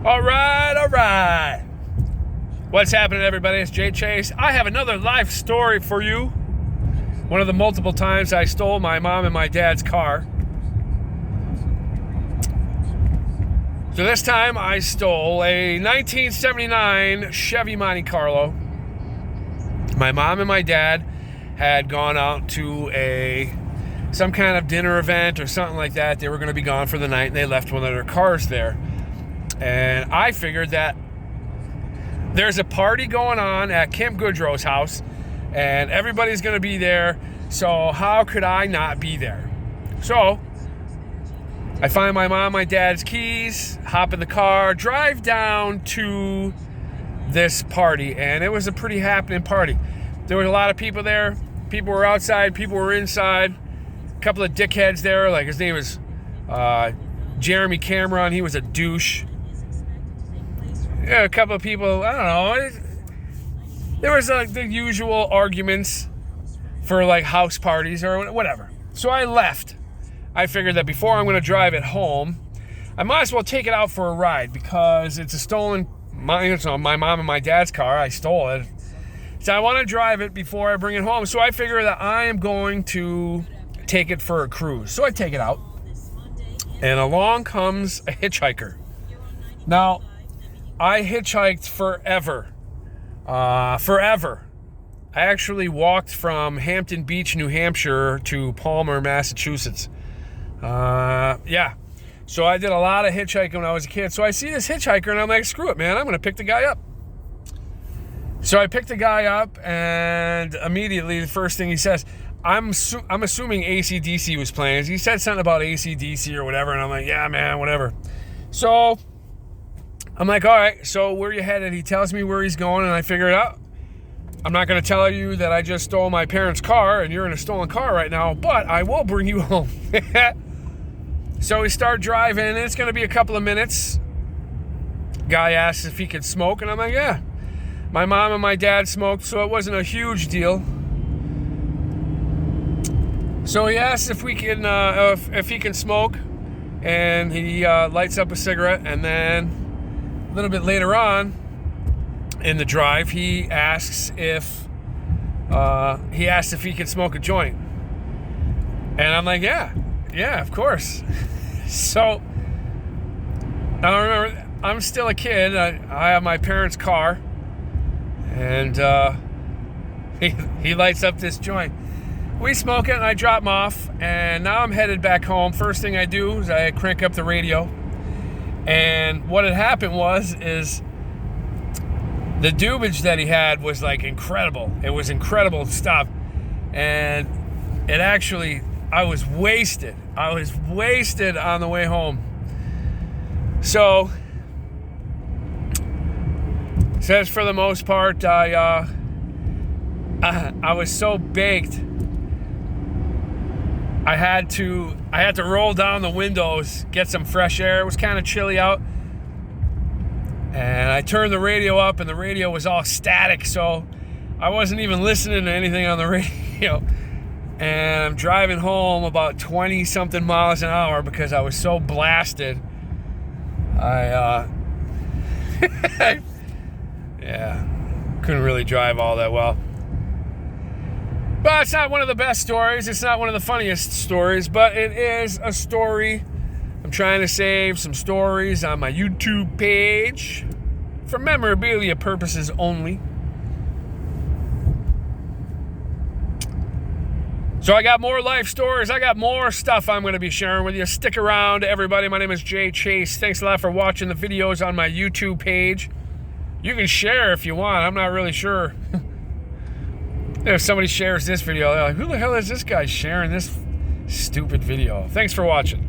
All right. What's happening, everybody? It's Jay Chase. I have another life story for you. One of the multiple times I stole my mom and my dad's car. So this time I stole a 1979 Chevy Monte Carlo. My mom and my dad had gone out to some kind of dinner event or something like that. They were going to be gone for the night, and they left one of their cars there. And I figured that there's a party going on at Kim Goodrow's house, and everybody's going to be there, so how could I not be there? So I find my mom and my dad's keys, hop in the car, drive down to this party, and it was a pretty happening party. There was a lot of people there. People were outside, people were inside. A couple of dickheads there, like his name was Jeremy Cameron. He was a douche. Yeah, a couple of people, I don't know. There was like the usual arguments for like house parties or whatever. So I left. I figured that before I'm going to drive it home, I might as well take it out for a ride because it's my mom and my dad's car. I stole it. So I want to drive it before I bring it home. So I figure that I am going to take it for a cruise. So I take it out, and along comes a hitchhiker. Now, I hitchhiked forever. I actually walked from Hampton Beach, New Hampshire to Palmer, Massachusetts. Yeah. So I did a lot of hitchhiking when I was a kid. So I see this hitchhiker and I'm like, screw it, man. I'm going to pick the guy up. So I picked the guy up, and immediately the first thing he says, I'm assuming AC/DC was playing. He said something about AC/DC or whatever, and I'm like, yeah, man, whatever. So I'm like, all right, so where you headed? He tells me where he's going, and I figure it out. I'm not going to tell you that I just stole my parents' car and you're in a stolen car right now, but I will bring you home. So we start driving, and it's going to be a couple of minutes. Guy asks if he could smoke, and I'm like, yeah. My mom and my dad smoked, so it wasn't a huge deal. So he asks if we can, if he can smoke, and he lights up a cigarette, and then a little bit later on in the drive, he asks if he could smoke a joint, and I'm like, yeah, of course. So I remember I'm still a kid. I have my parents' car, and he lights up this joint. We smoke it, and I drop him off, and now I'm headed back home. First thing I do is I crank up the radio, and what had happened is the dubage that he had was like incredible. It was incredible stuff, and it actually, I was wasted on the way home. So says for the most part, I was so baked. I had to roll down the windows, get some fresh air. It was kind of chilly out. And I turned the radio up, and the radio was all static, so I wasn't even listening to anything on the radio. And I'm driving home about 20-something miles an hour because I was so blasted. Yeah, couldn't really drive all that well. But it's not one of the best stories. It's not one of the funniest stories, but it is a story. I'm trying to save some stories on my YouTube page for memorabilia purposes only. So I got more life stories. I got more stuff I'm going to be sharing with you. Stick around, everybody. My name is Jay Chase. Thanks a lot for watching the videos on my YouTube page. You can share if you want. I'm not really sure. If somebody shares this video, they're like, who the hell is this guy sharing this stupid video? Thanks for watching.